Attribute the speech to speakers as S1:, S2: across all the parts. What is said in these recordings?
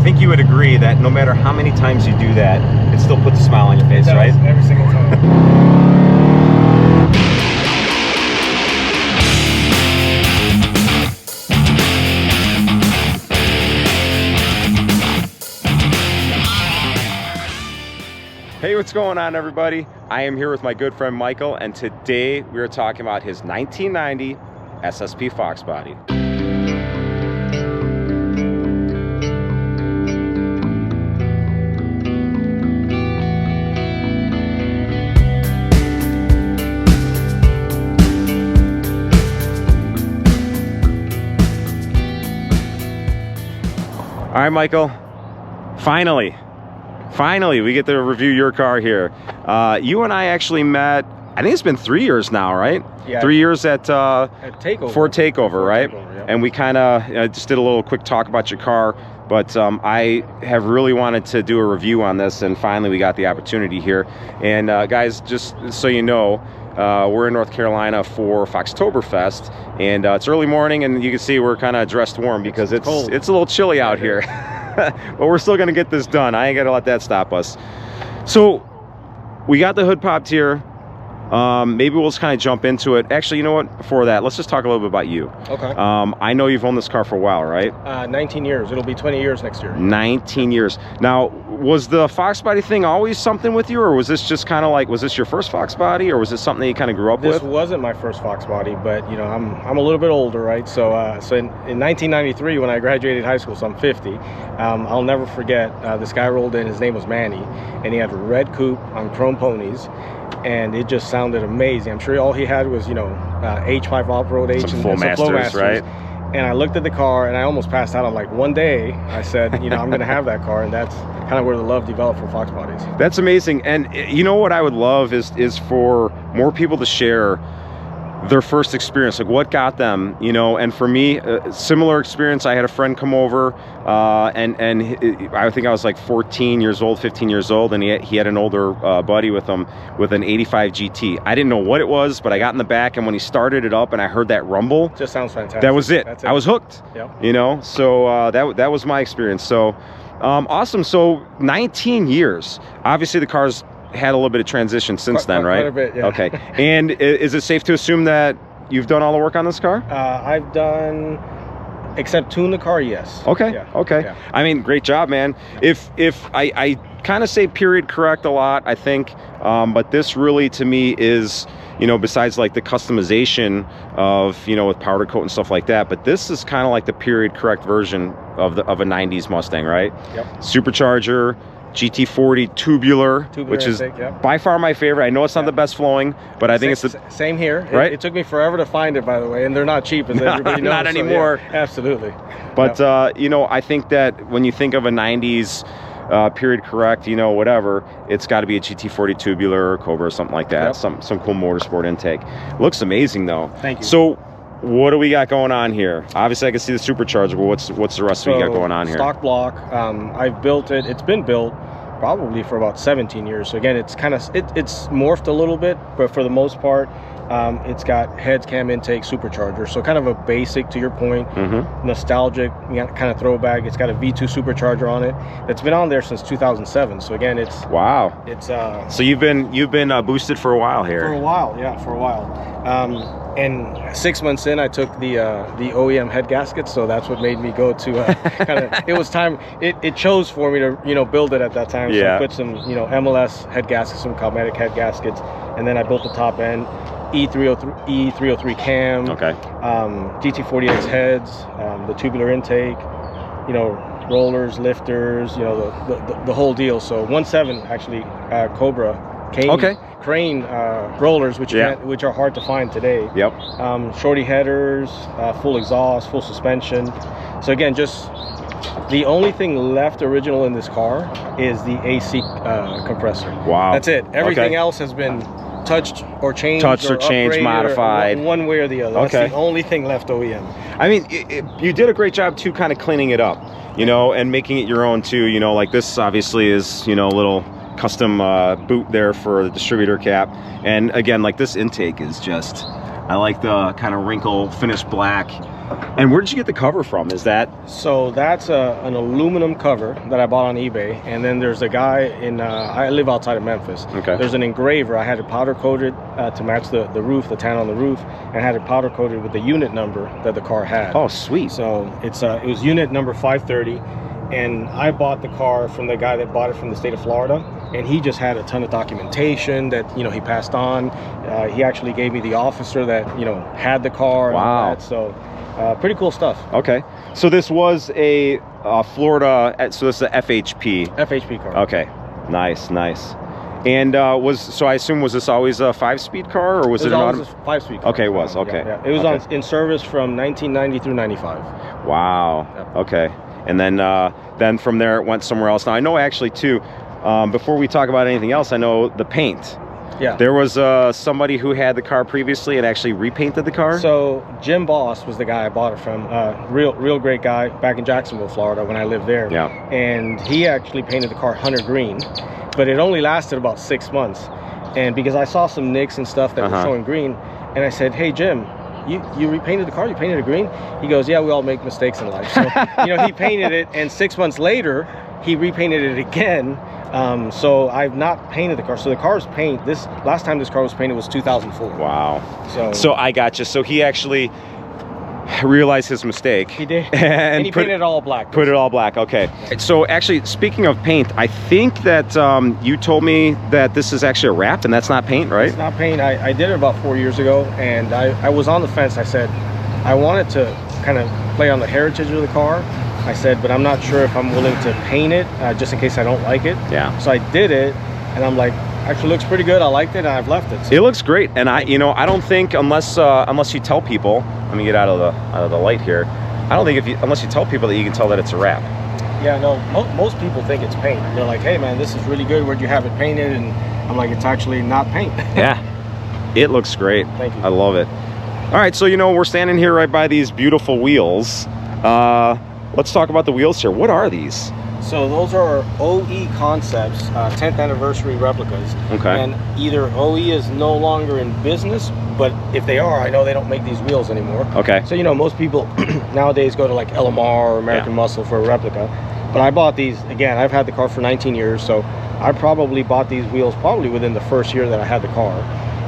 S1: think you would agree that no matter how many times you do that, it still puts a smile on your face, right?
S2: Every single time.
S1: Hey, what's going on, everybody? I am here with my good friend Michael, and today we are talking about his 1990 SSP Foxbody. All right, Michael, Finally, we get to review your car here. You and I actually met, I think it's been 3 years now, right?
S2: Yeah.
S1: 3 years at
S2: Takeover.
S1: Ford Takeover, right?
S2: Takeover, yeah.
S1: And we kind of just did a little quick talk about your car, but I have really wanted to do a review on this, and finally we got the opportunity here. And guys, just so you know, we're in North Carolina for Foxtoberfest, and it's early morning, and you can see we're kind of dressed warm because it's a little chilly out here. But we're still gonna get this done. I ain't gonna let that stop us. So we got the hood popped here. Maybe we'll just kind of jump into it. Actually, you know what? Before that, let's just talk a little bit about you.
S2: Okay.
S1: I know you've owned this car for a while, right?
S2: 19 years. It'll be 20 years next year.
S1: 19 years. Now, was the Foxbody thing always something with you, or was this just kind of like, was this your first Foxbody, or was this something that you kind of grew up with?
S2: This wasn't my first Foxbody, but you know, I'm a little bit older, right? So in 1993, when I graduated high school, so I'm 50. I'll never forget. This guy rolled in. His name was Manny, and he had a red coupe on chrome ponies. And it just sounded amazing. I'm sure all he had was, you know, H5 off-road H
S1: some
S2: and some Flowmasters,
S1: right?
S2: And I looked at the car and I almost passed out. I'm like, one day, I said, you know, I'm going to have that car, and that's kind of where the love developed for Fox bodies.
S1: That's amazing. And you know what I would love is for more people to share their first experience, like what got them, you know. And for me, similar experience. I had a friend come over, and I think I was like 14 years old, 15 years old, and he had an older buddy with him with an 85 GT. I didn't know what it was, but I got in the back, and when he started it up and I heard that rumble,
S2: just sounds fantastic.
S1: That was it.
S2: That's it.
S1: I was hooked.
S2: Yep.
S1: You know, so that was my experience. So awesome. So 19 years. Obviously, the car's had a little bit of transition since then, right?
S2: Quite a bit, yeah.
S1: Okay. And is it safe to assume that you've done all the work on this car?
S2: I've done, except tune the car, yes.
S1: Okay.
S2: Yeah.
S1: Okay. Yeah. I mean, great job, man. If I kind of say period correct a lot, I think, but this really to me is, you know, besides like the customization of, you know, with powder coat and stuff like that, but this is kind of like the period correct version of a 90s Mustang, right?
S2: Yep.
S1: Supercharger, GT40 tubular, which is by far my favorite. I know it's not the best flowing, but I think it's the
S2: same here.
S1: Right?
S2: It took me forever to find it, by the way, and they're not cheap, as everybody knows.
S1: Not anymore.
S2: So, yeah, absolutely.
S1: But you know, I think that when you think of a 90s period correct, you know, whatever, it's got to be a GT40 tubular or Cobra or something like that. Some cool motorsport intake. Looks amazing though.
S2: Thank you.
S1: So what do we got going on here? Obviously I can see the Supercharger, but what's the rest of what you got going on here?
S2: Stock block. I've built it. It's been built probably for about 17 years. So again, it's kind of it's morphed a little bit, but for the most part, it's got heads, cam intake, supercharger. So kind of a basic, to your point, nostalgic, you know, kind of throwback. It's got a V2 supercharger on it that's been on there since 2007. So again, it's
S1: wow.
S2: It's
S1: so you've been boosted for a while here.
S2: For a while, yeah, for a while. And 6 months in, I took the OEM head gaskets, so that's what made me go to kind of. It was time. It chose for me to, you know, build it at that time. So I put some, you know, MLS head gaskets, some cosmetic head gaskets, and then I built the top end, E303 cam, GT40X heads, the tubular intake, you know, rollers, lifters, you know, the whole deal. So 1.7 actually Cobra crane rollers, which are hard to find today. Shorty headers, full exhaust, full suspension. So again, just the only thing left original in this car is the AC compressor. Wow. That's it. Everything else has been touched or changed, modified, one way or the other. That's the only thing left OEM.
S1: I mean, you did a great job too, kind of cleaning it up, you know, and making it your own too. You know, like this obviously is, you know, a little custom boot there for the distributor cap, and again, like this intake is just, I like the kind of wrinkle finished black. And where did you get the cover from? Is that?
S2: So that's an aluminum cover that I bought on eBay, and then there's a guy in I live outside of Memphis.
S1: Okay.
S2: There's an engraver. I had it powder coated to match the roof, the tan on the roof, and I had it powder coated with the unit number that the car had.
S1: Oh, sweet.
S2: So it was unit number 530, and I bought the car from the guy that bought it from the state of Florida, and he just had a ton of documentation that he passed on. He actually gave me the officer that had the car.
S1: Wow.
S2: And all that. So. Pretty cool stuff.
S1: Okay, so this was a Florida, so this is a FHP
S2: car.
S1: Okay, nice. And so I assume, was this always a 5-speed car, or was it an
S2: always a 5-speed car?
S1: Okay, it was. Okay.
S2: Yeah. It was in service from 1990 through 95.
S1: Wow. Yep. Okay, and then from there it went somewhere else. Now I know actually too, before we talk about anything else, I know the paint.
S2: Yeah.
S1: There was somebody who had the car previously and actually repainted the car.
S2: So Jim Boss was the guy I bought it from. Real great guy back in Jacksonville, Florida, when I lived there.
S1: Yeah.
S2: And he actually painted the car hunter green, but it only lasted about 6 months. And because I saw some nicks and stuff that were showing green, and I said, "Hey Jim, you repainted the car? You painted it green?" He goes, "Yeah, we all make mistakes in life." So he painted it, and 6 months later he repainted it again. So I've not painted the car. So the car's paint, last time this car was painted was 2004.
S1: Wow.
S2: So
S1: I got you. So he actually realized his mistake.
S2: He did. And he painted it all black.
S1: Put it all black. Okay. So actually, speaking of paint, I think that you told me that this is actually a wrap and that's not paint, right?
S2: It's not paint. I did it about 4 years ago, and I was on the fence. I said I wanted to kind of play on the heritage of the car. I said, but I'm not sure if I'm willing to paint it just in case I don't like it.
S1: Yeah.
S2: So I did it, and I'm like, actually looks pretty good. I liked it, and I've left it. So.
S1: It looks great, and I don't think unless you tell people. Let me get out of the light here. I don't think unless you tell people that you can tell that it's a wrap.
S2: Yeah, no. Most people think it's paint. They're like, "Hey, man, this is really good. Where'd you have it painted?" And I'm like, "It's actually not paint."
S1: Yeah. It looks great.
S2: Thank you.
S1: I love it. All right, so we're standing here right by these beautiful wheels. Let's talk about the wheels here. What are these?
S2: So those are OE Concepts 10th anniversary replicas.
S1: Okay.
S2: And either OE is no longer in business, but if they are, I know they don't make these wheels anymore.
S1: Okay.
S2: So most people nowadays go to like LMR or American Muscle for a replica. But I bought these, again, I've had the car for 19 years, so I probably bought these wheels probably within the first year that I had the car.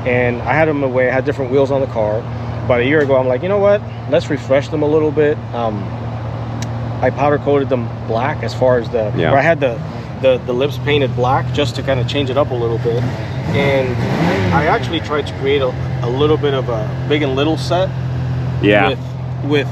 S2: And I had them away, I had different wheels on the car. About a year ago, I'm like, you know what? Let's refresh them a little bit. I powder coated them black as far as where I had the lips painted black just to kind of change it up a little bit. And I actually tried to create a little bit of a big and little set.
S1: Yeah.
S2: With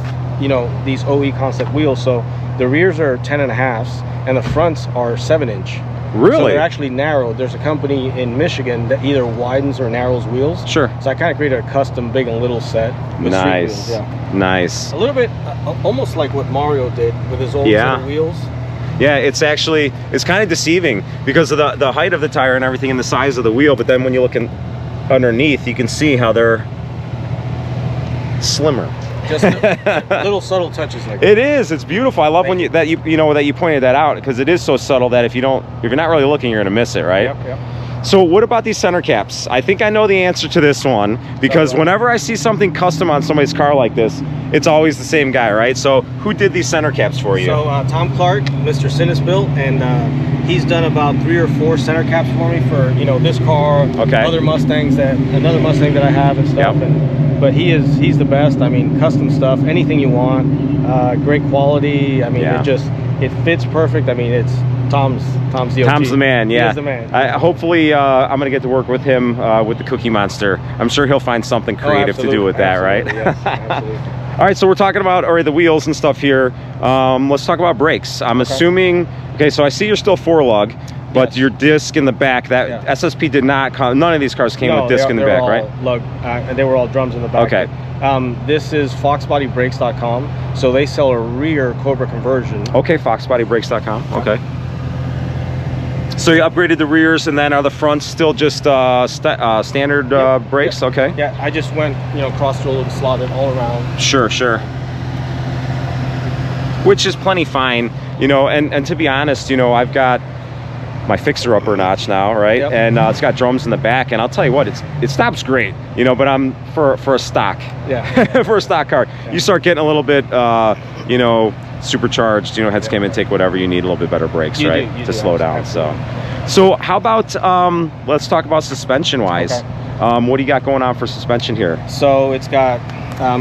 S2: these OE Concept wheels. So the rears are 10.5s and the fronts are 7-inch.
S1: Really?
S2: So they're actually narrowed. There's a company in Michigan that either widens or narrows wheels.
S1: Sure.
S2: So I kind of created a custom big and little set with street wheels. Yeah.
S1: Nice.
S2: A little bit, almost like what Mario did with his old set of wheels.
S1: Yeah, it's kind of deceiving because of the height of the tire and everything and the size of the wheel, but then when you look underneath, you can see how they're slimmer.
S2: Just little subtle touches like that.
S1: It is. It's beautiful. I love that you pointed that out, because it is so subtle that if you're not really looking, you're gonna miss it, right?
S2: Yep.
S1: So what about these center caps? I think I know the answer to this one, because whenever I see something custom on somebody's car like this, it's always the same guy, right? So who did these center caps for you?
S2: So Tom Clark, Mr. Sinus built, and he's done about 3 or 4 center caps for me for this car, other Mustangs, another Mustang that I have and stuff.
S1: Yep.
S2: But he's the best. I mean, custom stuff, anything you want, great quality. I mean, it fits perfect. I mean, it's Tom's the OG.
S1: Tom's the man, yeah.
S2: He is the man.
S1: Hopefully, I'm gonna get to work with him with the Cookie Monster. I'm sure he'll find something creative to do with that, right?
S2: Yes, absolutely.
S1: All right, so we're talking about the wheels and stuff here. Let's talk about brakes. I'm assuming. Okay, so I see you're still 4-lug, but your disc in the back, that SSP did not come. None of these cars came with disc in the back, right?
S2: Lug, and they were all drums in the back.
S1: Okay.
S2: This is FoxBodyBrakes.com, so they sell a rear Cobra conversion.
S1: Okay, FoxBodyBrakes.com. Okay. So you upgraded the rears, and then are the fronts still just standard brakes?
S2: Yep.
S1: Okay.
S2: Yeah, I just went, cross-rolled and slotted all around.
S1: Sure. Which is plenty fine, and to be honest, I've got my fixer-upper notch now, right?
S2: Yep.
S1: And it's got drums in the back, and I'll tell you what, it stops great, you know. But I'm for a stock, for a stock car, you start getting a little bit, you know, supercharged, you know, heads cam intake, whatever you need, a little bit better brakes, right, to slow down. So how about let's talk about suspension wise. What do you got going on for suspension here?
S2: So it's got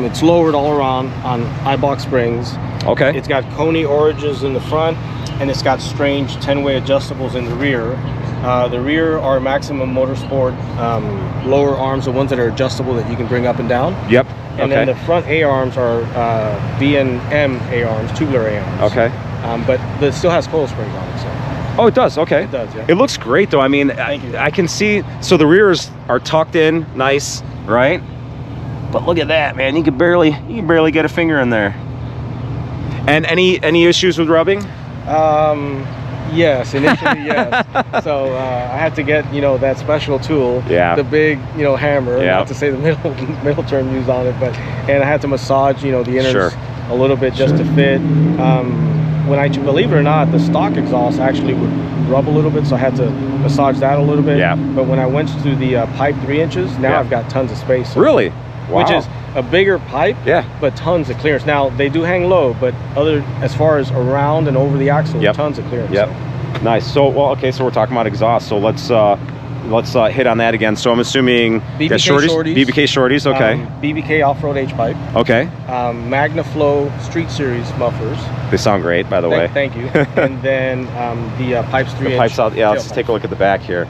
S2: it's lowered all around on iBox springs.
S1: Okay.
S2: It's got Coney origins in the front, and it's got strange 10-way adjustables in the rear. The rear are Maximum Motorsport lower arms, the ones that are adjustable that you can bring up and down.
S1: Yep.
S2: And then the front A-arms are B&M A-arms, tubular A-arms.
S1: Okay.
S2: But it still has coil springs on it. So.
S1: Oh, it does. Okay.
S2: It does, yeah.
S1: It looks great, though. I mean, I can see. So the rears are tucked in, nice, right? But look at that, man. You can barely get a finger in there. And any issues with rubbing?
S2: Yes, initially yes. So I had to get, you know, that special tool, the big, you know, hammer, not to say the middle term used on it, but and I had to massage, you know, the innards a little bit just to fit. When I, believe it or not, the stock exhaust actually would rub a little bit, so I had to massage that a little bit. Yeah. But when I went to the pipe 3 inches, now I've got tons of space. So
S1: really? Wow.
S2: Which is a bigger pipe, but tons of clearance. Now they do hang low, but as far as around and over the axle, tons of clearance.
S1: Nice. So okay, so we're talking about exhaust. So let's hit on that again. So I'm assuming
S2: BBK shorties.
S1: BBK shorties. Okay.
S2: BBK off-road H-pipe.
S1: Okay.
S2: MagnaFlow Street Series mufflers.
S1: They sound great, by the way.
S2: Thank you. And then the pipes 3 inch.
S1: Pipes out. Yeah. Let's take a look at the back here.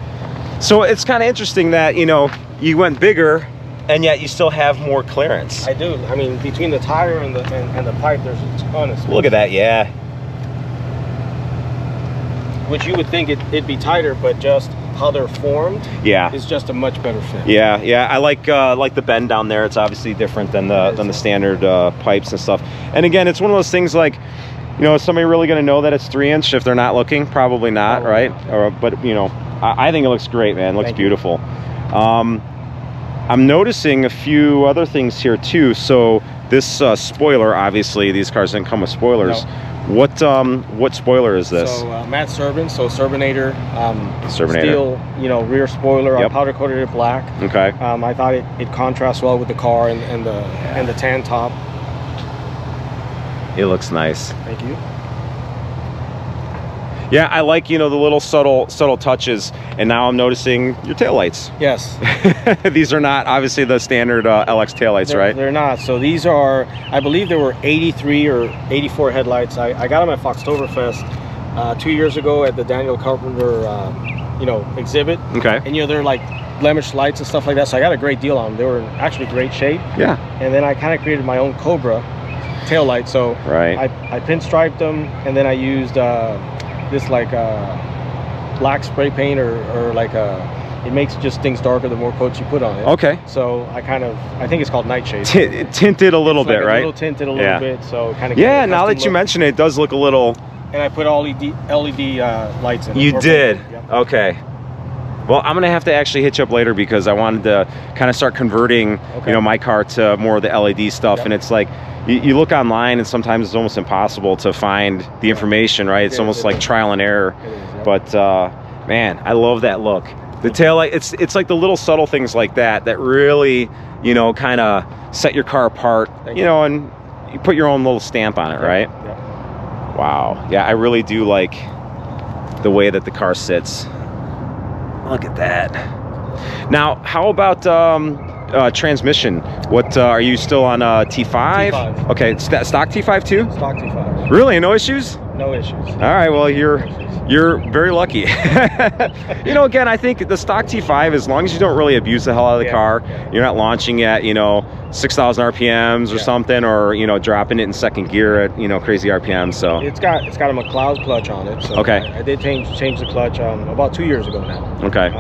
S1: So it's kind of interesting that, you know, you went bigger, and yet you still have more clearance.
S2: I do. I mean, between the tire and the pipe, there's a ton of space.
S1: Look at that, yeah.
S2: Which you would think it'd be tighter, but just how they're formed is just a much better fit.
S1: Yeah. I like the bend down there. It's obviously different than the standard pipes and stuff. And again, it's one of those things like, you know, is somebody really going to know that it's 3 inch if they're not looking? Probably not, right? But you know, I think it looks great, man. It looks beautiful. I'm noticing a few other things here too. So this spoiler, obviously these cars didn't come with spoilers. No. What spoiler is this?
S2: So Matt Serban, so Serbinator, steel, you know, rear spoiler. I powder coated it black.
S1: Okay.
S2: I thought it contrasts well with the car and the tan top.
S1: It looks nice.
S2: Thank you.
S1: Yeah, I like, you know, the little subtle touches, and now I'm noticing your taillights.
S2: Yes.
S1: These are not obviously the standard LX taillights, right?
S2: They're not. So these are, I believe there were 83 or 84 headlights. I got them at Foxtoberfest 2 years ago at the Daniel Carpenter, you know, exhibit. Okay. And, you know, they're like blemished lights and stuff like that. So I got a great deal on them. They were in actually great shape. Yeah. And then I kind of created my own Cobra taillight. So I pinstriped them, and then I used this like black spray paint or like it makes just things darker the more coats you put on it. Okay. So I think it's called nightshade.
S1: Tinted a little bit, right?
S2: A little tinted a little bit, so kind of.
S1: Yeah, now that you mention it, it does look a little.
S2: And I put all LED lights in it.
S1: You did? Yep. Okay. Well, I'm gonna have to actually hit you up later because I wanted to kind of start converting, you know, my car to more of the LED stuff, and it's like. You look online and sometimes it's almost impossible to find the information, right? It's almost like trial and error. But man, I love that look. The taillight, it's like the little subtle things like that that really, you know, kind of set your car apart, you know, and you put your own little stamp on it, right? Wow. Yeah, I really do like the way that the car sits. Look at that. Now, how about transmission? What are you still on T5? T5. Okay, stock T5 too?
S2: Stock T5.
S1: Really? No issues?
S2: No issues.
S1: All right, well, you're very lucky. You know, again, I think the stock T5, as long as you don't really abuse the hell out of the car, you're not launching at, you know, 6,000 RPMs or something, or, you know, dropping it in second gear at, you know, crazy RPMs. So
S2: it's got a McLeod clutch on it. So I did change the clutch about 2 years ago now. Okay.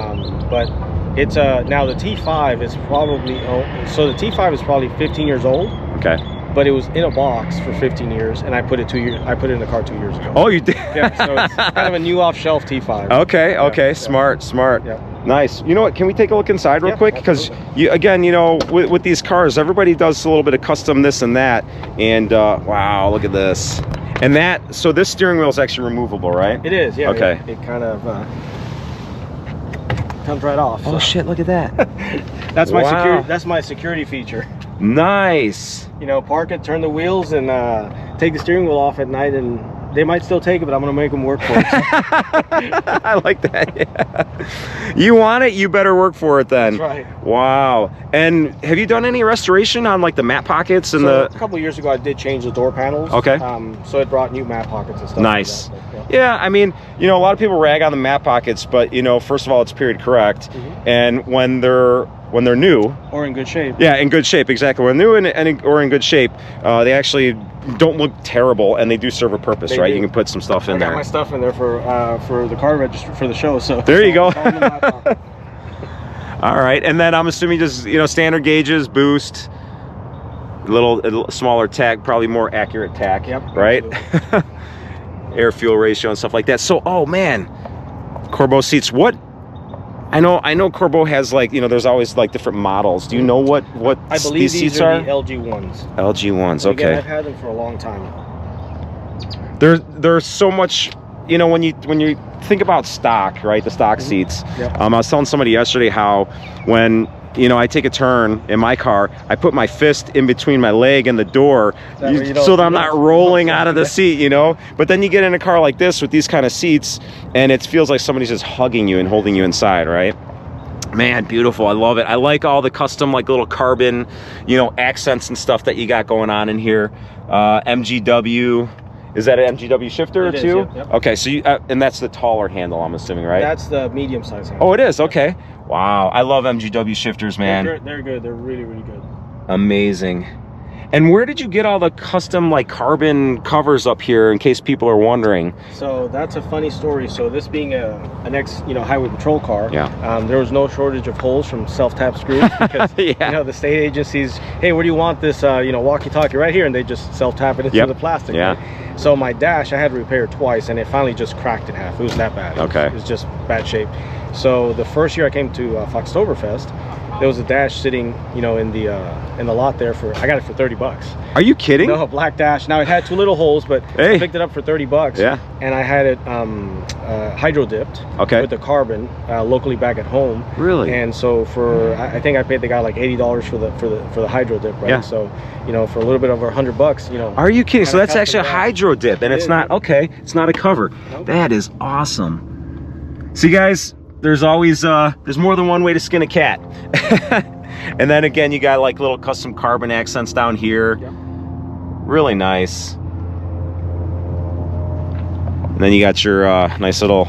S2: But it's now the T5 is probably so the T5 is probably 15 years old. Okay. But it was in a box for 15 years, and I put it in the car 2 years ago. Oh, you did? Yeah. So it's kind of a new off-shelf T5. Okay. Okay. Smart. Yeah. Nice. You know what? Can we take a look inside real quick? Because again, you know, with these cars, everybody does a little bit of custom this and that. And wow, look at this.
S1: And that, so this steering wheel is actually removable, right?
S2: It is, yeah.
S1: Okay.
S2: It kind of comes right off.
S1: Oh shit, look at that.
S2: That's my
S1: Wow.
S2: security. That's my security feature.
S1: Nice.
S2: You know, park it, turn the wheels, and take the steering wheel off at night, and they might still take it, but I'm gonna make them work for it.
S1: I like that. Yeah. You want it, you better work for it then.
S2: That's right.
S1: Wow. And have you done any restoration on like the mat pockets and
S2: So,
S1: the?
S2: a couple of years ago, I did change the door panels.
S1: Okay.
S2: So it brought new mat pockets and stuff.
S1: Nice.
S2: Like that, but, yeah.
S1: Yeah, I mean, you know, a lot of people rag on the mat pockets, but you know, first of all, it's period correct, and when they're new,
S2: Or in good shape.
S1: yeah, in good shape, exactly. When new or in good shape, they actually don't look terrible, and they do serve a purpose,
S2: They
S1: right?
S2: do.
S1: You can put some stuff in
S2: I got
S1: there.
S2: my stuff in there for the car register for the show. So
S1: There you go.
S2: it's all in my pocket.
S1: All right, and then I'm assuming just, you know, standard gauges, boost, a little smaller tach, probably more accurate tach,
S2: Yep,
S1: right? Air fuel ratio and stuff like that. So, oh man, Corbeau seats. What? I know Corbeau has, like, you know, there's always like different models. Do you know what
S2: I believe
S1: these
S2: these
S1: seats
S2: are
S1: are?
S2: the LG ones.
S1: LG ones,
S2: But again,
S1: okay.
S2: I've had them for a long time.
S1: There's so much, you know, when you think about stock, right? The stock seats.
S2: Yep.
S1: I was telling somebody yesterday how when, you know, I take a turn in my car, I put my fist in between my leg and the door
S2: That way you don't-
S1: so that I'm
S2: you
S1: not
S2: don't-
S1: rolling out of the seat, you know? But then you get in a car like this with these kind of seats and it feels like somebody's just hugging you and holding you inside, right? Man, beautiful. I love it. I like all the custom, like, little carbon, you know, accents and stuff that you got going on in here. MGW. Is that an MGW shifter
S2: It is,
S1: too?
S2: yep.
S1: Okay, so you and that's the taller handle, I'm assuming, right?
S2: That's the medium size handle.
S1: Oh, it is. Okay. Wow, I love MGW shifters, man.
S2: They're good. They're really, really good.
S1: Amazing. And where did you get all the custom, like, carbon covers up here, in case people are wondering?
S2: So that's a funny story. So this being an ex, highway patrol car,
S1: Yeah.
S2: There was no shortage of holes from self-tap screws because
S1: Yeah.
S2: the state agencies, hey, where do you want this, walkie-talkie? Right here, and they just self-tap it into
S1: Yep.
S2: the plastic.
S1: Yeah.
S2: Right? So my dash, I had to repair it twice, and it finally just cracked in half. It was that bad.
S1: Okay.
S2: It was just bad shape. So the first year I came to Foxtoberfest, there was a dash sitting, in the lot there I got it for $30.
S1: Are you kidding?
S2: No, black dash. Now it had two little holes, but
S1: Hey.
S2: I picked it up for $30.
S1: Yeah.
S2: And I had it hydro dipped.
S1: Okay.
S2: With the carbon locally back at home.
S1: Really?
S2: And so I think I paid the guy like $80 for the hydro dip, right?
S1: Yeah.
S2: So for a little bit over $100,
S1: Are you kidding? So
S2: kinda
S1: that's actually a
S2: custom
S1: hydro dip, and
S2: It
S1: it's
S2: is,
S1: not,
S2: yeah.
S1: okay, it's not a cover.
S2: Nope.
S1: That is awesome. See, guys, there's always, there's more than one way to skin a cat. And then again, you got like little custom carbon accents down here.
S2: Yep.
S1: Really nice. And then you got your nice little,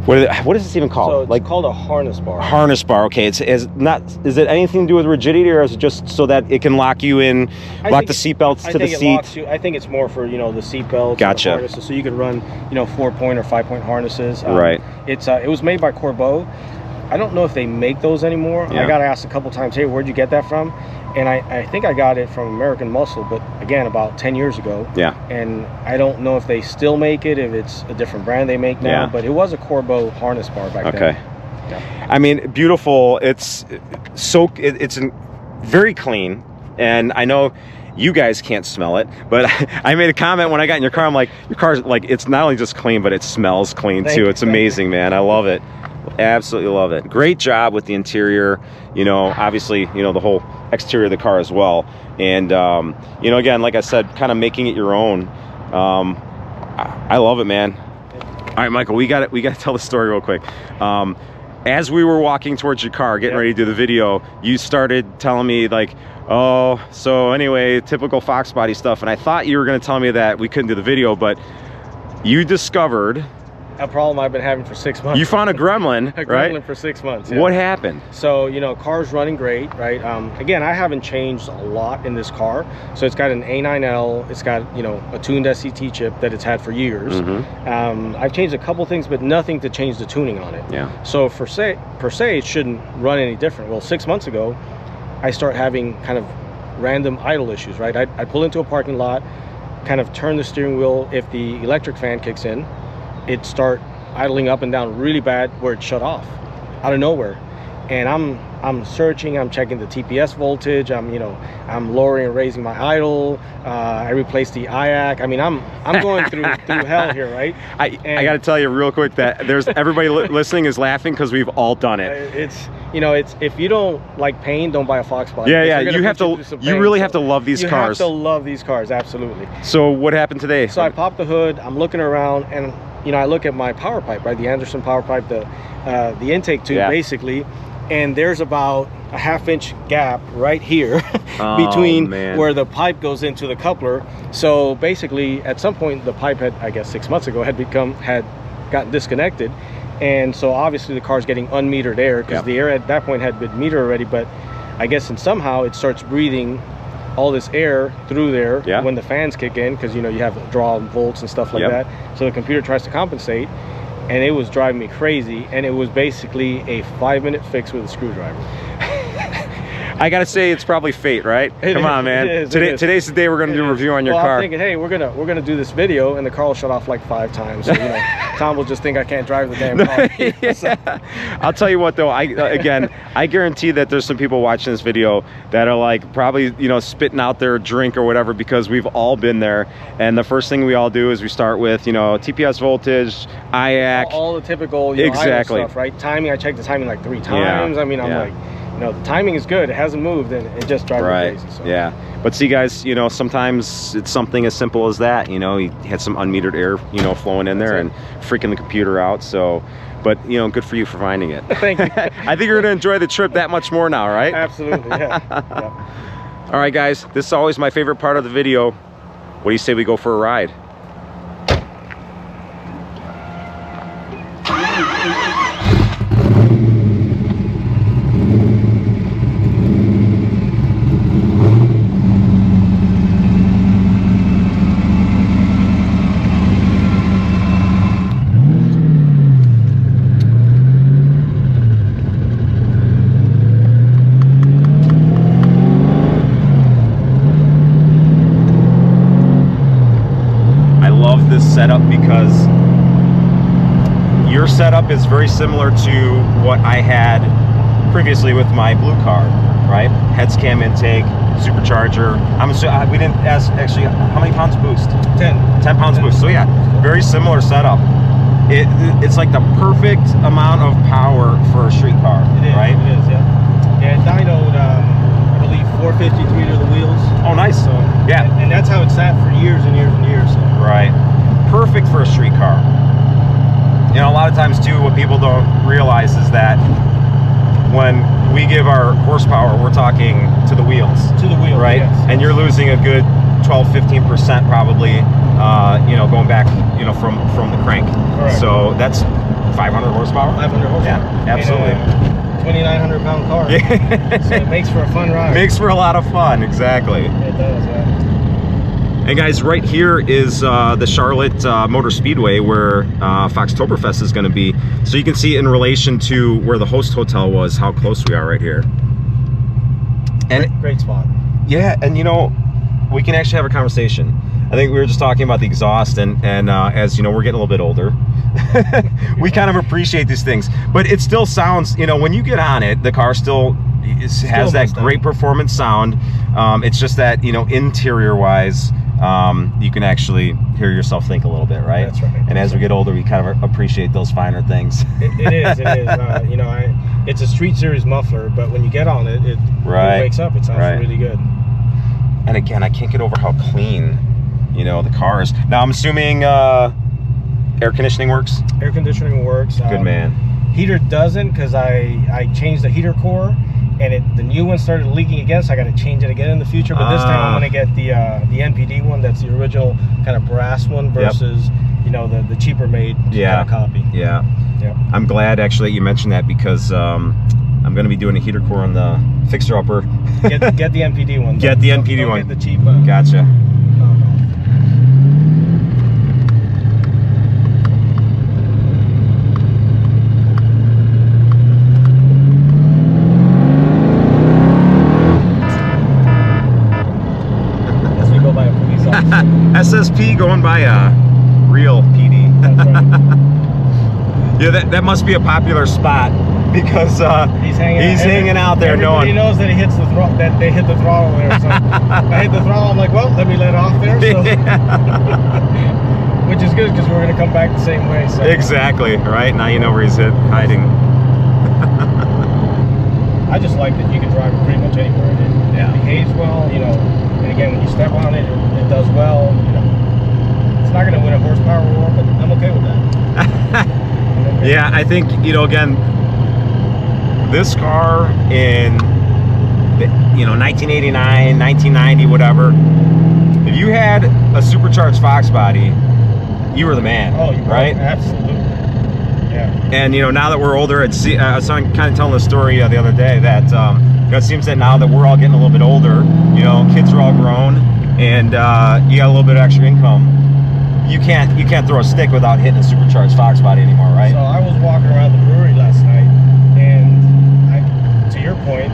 S1: what is this even called?
S2: So it's
S1: like
S2: called a harness bar.
S1: harness bar. Okay, is it anything to do with rigidity, or is it just so that it can lock you in, lock the seat belts to the seat?
S2: I think it's more for the seat belts.
S1: Gotcha.
S2: And the harnesses, so you can run 4-point or 5-point harnesses.
S1: Right.
S2: It was made by Corbeau. I don't know if they make those anymore.
S1: Yeah.
S2: I got asked a couple times, hey, where'd you get that from? And I think I got it from American Muscle, but again, about 10 years ago.
S1: Yeah.
S2: And I don't know if they still make it, if it's a different brand they make now,
S1: Yeah.
S2: but it was a Corbeau harness bar back then.
S1: Okay.
S2: Yeah.
S1: I mean, beautiful. It's very clean, and I know you guys can't smell it, but I made a comment when I got in your car. I'm like, your car's like, it's not only just clean, but it smells clean
S2: Thank
S1: too.
S2: you.
S1: It's amazing, man. I love it. Absolutely love it. Great job with the interior. Obviously, the whole exterior of the car as well. And again, like I said, kind of making it your own. I love it, man. All right, Michael, we got to tell the story real quick. As we were walking towards your car, getting ready to do the video, you started telling me like, oh, so anyway, typical Foxbody stuff. And I thought you were going to tell me that we couldn't do the video, but you discovered
S2: A problem I've been having for 6 months.
S1: you found a gremlin,
S2: a
S1: right?
S2: gremlin for 6 months. Yeah.
S1: What happened?
S2: So, car's running great, right? Again, I haven't changed a lot in this car. So it's got an A9L, it's got, a tuned SCT chip that it's had for years. I've changed a couple things, but nothing to change the tuning on it.
S1: Yeah.
S2: So per se, it shouldn't run any different. Well, 6 months ago, I start having kind of random idle issues, right? I pull into a parking lot, kind of turn the steering wheel. If the electric fan kicks in, it start idling up and down really bad where it shut off out of nowhere. and I'm searching, I'm checking the TPS voltage, I'm lowering and raising my idle. I replaced the IAC. I mean, I'm going through hell here, right?
S1: I got to tell you real quick that there's everybody listening is laughing because we've all done it.
S2: It's if you don't like pain, don't buy a Foxbody.
S1: Yeah, you have to. You really have to love these cars.
S2: You have to love these cars, absolutely.
S1: So what happened today?
S2: So I popped the hood. I'm looking around, and I look at my power pipe, right? The Anderson power pipe, the intake tube, basically. And there's about a 1/2 inch gap right here between where the pipe goes into the coupler. So basically, at some point, the pipe had, I guess 6 months ago, had gotten disconnected. And so obviously the car's getting unmetered air, because the air at that point had been metered already, but I guess and somehow it starts breathing all this air through there when the fans kick in, because you have to draw volts and stuff like that. So the computer tries to compensate. And it was driving me crazy, and it was basically a 5-minute fix with a screwdriver.
S1: I gotta say, it's probably fate, right? Come on, man. Today's the day we're gonna do a review on your car.
S2: I'm thinking, hey, we're gonna do this video, and the car will shut off like 5 times. So, Tom will just think I can't drive the damn car.
S1: I'll tell you what, though. I guarantee that there's some people watching this video that are like probably spitting out their drink or whatever, because we've all been there. And the first thing we all do is we start with TPS voltage, IAC,
S2: all the typical stuff, right? Timing. I checked the timing like 3 times. I mean, I'm like, the timing is good. It hasn't moved, and it just drives me crazy. So.
S1: Yeah, but see, guys, sometimes it's something as simple as that. You had some unmetered air, flowing in there and freaking the computer out. So, but good for you for finding it.
S2: Thank you.
S1: I think you're gonna enjoy the trip that much more now, right?
S2: Absolutely. Yeah.
S1: All right, guys. This is always my favorite part of the video. What do you say we go for a ride? Setup because your setup is very similar to what I had previously with my blue car, right? Heads cam intake, supercharger. We didn't ask actually how many pounds boost. 10 pounds boost. So yeah, very similar setup. It's like the perfect amount of power for a street car, right?
S2: It is, yeah. Yeah, it dynoed, I believe 453 to the wheels.
S1: Oh, nice.
S2: So
S1: yeah,
S2: and that's how it sat for years and years and years. So.
S1: Right. Perfect for a street car. A lot of times too, what people don't realize is that when we give our horsepower, we're talking to the wheels. To the wheels, right? Yes. And you're losing a good 12-15% probably, going back, from the crank. Correct. So that's 500 horsepower. 500 horsepower. Yeah, absolutely.
S2: 2,900 pound car. Yeah. So it makes for a fun ride.
S1: Makes for a lot of fun, exactly.
S2: It does, yeah.
S1: And guys, right here is the Charlotte Motor Speedway, where Foxtoberfest is going to be. So you can see in relation to where the host hotel was, how close we are right here. And
S2: great spot.
S1: Yeah, and we can actually have a conversation. I think we were just talking about the exhaust, and as we're getting a little bit older, we kind of appreciate these things. But it still sounds, when you get on it, the car still has that great performance sound. It's just that, interior wise, you can actually hear yourself think a little bit, right?
S2: That's right.
S1: And as we get older, we kind of appreciate those finer things.
S2: It is. It's a street series muffler, but when you get on it, it wakes up. It sounds really good.
S1: And again, I can't get over how clean, the car is. Now, I'm assuming air conditioning works?
S2: Air conditioning works.
S1: Good man.
S2: Heater doesn't, because I changed the heater core, and the new one started leaking again, so I got to change it again in the future. But this time I'm going to get the NPD one. That's the original kind of brass one versus the cheaper made kind of copy.
S1: Yeah. I'm glad actually you mentioned that, because I'm going to be doing a heater core on the fixer upper.
S2: Get the NPD one.
S1: Get the NPD one.
S2: Get the cheap.
S1: Gotcha. SSP going by a real PD.
S2: That's right.
S1: Yeah, that must be a popular spot because
S2: he's hanging
S1: out there.
S2: Everybody knows that he hits the throttle. That they hit the throttle there. So I hit the throttle. I'm like, well, let me let off there. So. Which is good because we're gonna come back the same way. So.
S1: Exactly. Right now you know where he's hiding.
S2: I just like that you can drive it pretty much anywhere. It behaves well, you know. And again, when you step on it, it does well. You know, it's not going to win a horsepower war, but I'm okay with that.
S1: Yeah, I think, you know, again, this car in, you know, 1989, 1990, whatever. If you had a supercharged Foxbody, you were the man. Oh, right?
S2: Absolutely. Yeah.
S1: And you know, now that we're older, I was kind of telling the story the other day that you know, it seems that now that we're all getting a little bit older, you know, kids are all grown, and you got a little bit of extra income. You can't throw a stick without hitting a supercharged Foxbody anymore, right?
S2: So I was walking around the brewery last night, and to your point,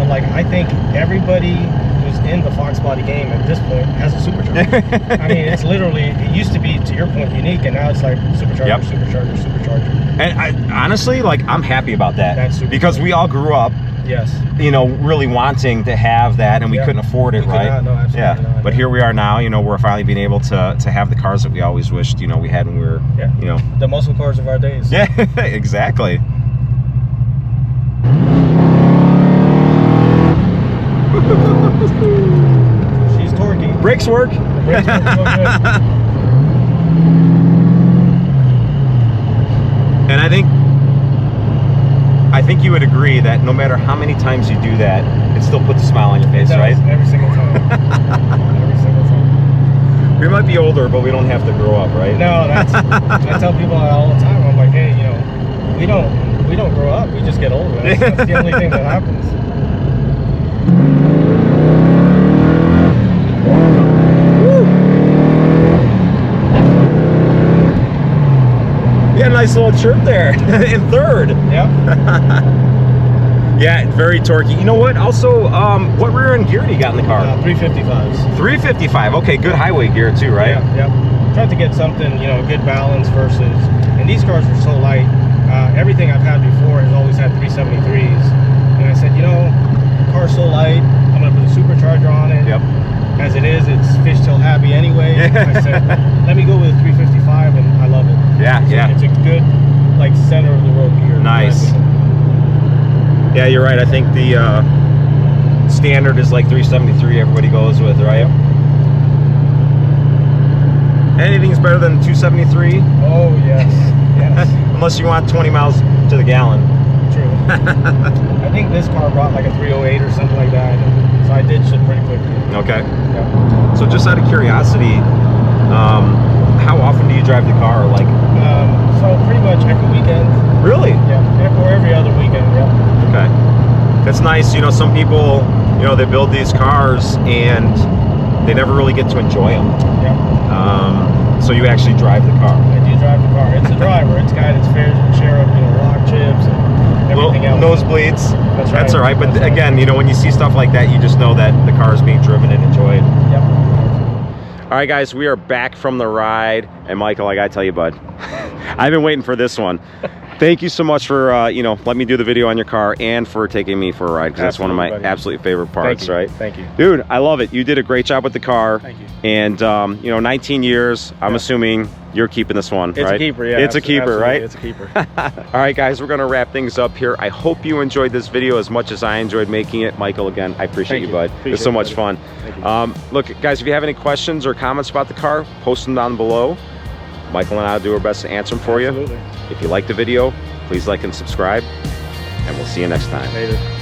S2: like I think everybody who's in the Foxbody game at this point has a supercharger. I mean, it's literally, it used to be, to your point, unique, and now it's like supercharger, supercharger, supercharger.
S1: And I honestly, like, I'm happy about that because we all grew up,
S2: yes,
S1: you know, really wanting to have that, and we couldn't afford it, right?
S2: No, absolutely not.
S1: But here we are now. You know, we're finally being able to have the cars that we always wished, you know, we had when we were, you know,
S2: the muscle cars of our days.
S1: Yeah, exactly.
S2: She's torquey.
S1: Brakes work.
S2: The brakes work so good.
S1: And I think you would agree that no matter how many times you do that, it still puts a smile on your face, right?
S2: Every single time. Every single time.
S1: We might be older, but we don't have to grow up, right?
S2: No, I tell people all the time. I'm like, hey, you know, we don't grow up. We just get older. That's the only thing that happens.
S1: Yeah, nice little chirp there in third.
S2: Yeah.
S1: Yeah, very torquey. You know what? Also, what rear end gear do you got in the car?
S2: 355s.
S1: 355. Okay, good highway gear too, right?
S2: Yeah. Tried to get something, you know, good balance versus, and these cars are so light. Everything I've had before has always had 373s, and I said, you know, the car's so light, I'm gonna put a supercharger on it.
S1: Yep.
S2: As it is, it's fishtail happy anyway. I said, let me go with a 355, and I love it.
S1: Yeah,
S2: It's a good, like, center of the road gear.
S1: Nice. Yeah, you're right. I think the standard is like 373 everybody goes with, right?
S2: Yep.
S1: Anything's better than 273?
S2: Oh, yes. Yes.
S1: Unless you want 20 miles to the gallon.
S2: True. I think this car brought like a 308 or something like that. So I ditched it pretty quickly.
S1: Okay.
S2: Yeah.
S1: So just out of curiosity, how often do you drive the car? Like,
S2: so pretty much every weekend.
S1: Really?
S2: Yeah, or every other weekend. Yeah.
S1: Okay. That's nice. You know, some people, you know, they build these cars and they never really get to enjoy them.
S2: Yeah.
S1: So you actually drive the car.
S2: I do drive the car. It's a driver. It's got its fair share of, you know, rock chips and everything else.
S1: Nosebleeds.
S2: That's right.
S1: That's all right. But again, you know, when you see stuff like that, you just know that the car is being driven and enjoyed.
S2: Yep.
S1: All right, guys, we are back from the ride. And Michael, I gotta tell you, bud, I've been waiting for this one. Thank you so much for, you know, letting me do the video on your car and for taking me for a ride, because that's one of my absolute favorite parts, right?
S2: Thank you.
S1: Dude, I love it. You did a great job with the car.
S2: Thank you.
S1: And, you know, 19 years, I'm assuming you're keeping this one, right?
S2: It's a keeper, yeah.
S1: It's a keeper, right?
S2: It's a keeper.
S1: All right, guys, we're going to wrap things up here. I hope you enjoyed this video as much as I enjoyed making it. Michael, again, I appreciate you, bud. It was so much fun. Look, guys, if you have any questions or comments about the car, post them down below. Michael and I will do our best to answer them for you. If you like the video, please like and subscribe, and we'll see you next time.
S2: Later.